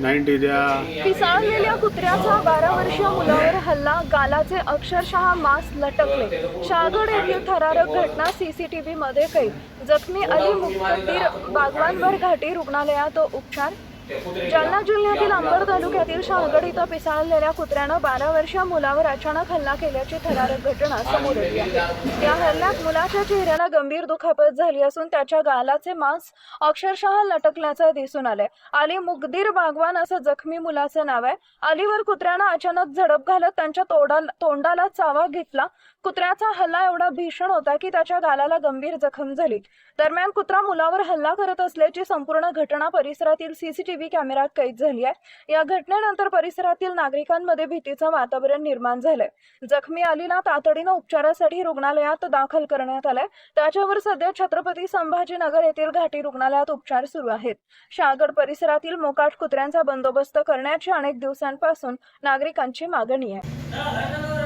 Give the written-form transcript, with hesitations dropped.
90 द्या. पिसाळलेल्या कुत्र्याचा 12 वर्षीय मुलावर हल्ला, गालाचे अक्षरशः मांस लटकले. शहागड येथील थरारक घटना सीसीटीव्ही मध्ये कैद. जखमी अली मुक्तदीर बागवानवर घाटी रुग्णालयात उपचार. जालना जिल्ह्यातील अंबड तालुक्यातील शहागड इथं पिसाळलेल्या कुत्र्यानं 12 वर्षीय मुलावर अचानक हल्ला केल्याची थरारक घटना समोर आली आहे. या हल्ल्यात मुलाच्या चेहऱ्याला गंभीर दुखापत झाली असून त्याच्या गालाचे मांस अक्षरशः लटकल्याचं दिसून आलंय. अली मुक्तदीर बागवान असं जखमी मुलाचं नाव आहे. अलीवर कुत्र्यानं अचानक झडप घालत त्यांच्या तोंडाला चावा घेतला. कुत्र्याचा हल्ला एवढा भीषण होता की त्याच्या गालाला गंभीर जखम झाली. दरम्यान कुत्रा मुलावर हल्ला करत असल्याची संपूर्ण घटना परिसरातील सीसीटीव्ही कॅमेऱ्यात कैद झाली आहे. या घटनेनंतर परिसरातील नागरिकांमध्ये भीतीचं वातावरण निर्माण झालंय. जखमी अलीला तातडीनं उपचारासाठी रुग्णालयात दाखल करण्यात आलंय. त्याच्यावर सध्या छत्रपती संभाजीनगर येथील घाटी रुग्णालयात उपचार सुरू आहेत. शहागड परिसरातील मोकाट कुत्र्यांचा बंदोबस्त करण्याची अनेक दिवसांपासून नागरिकांची मागणी आहे.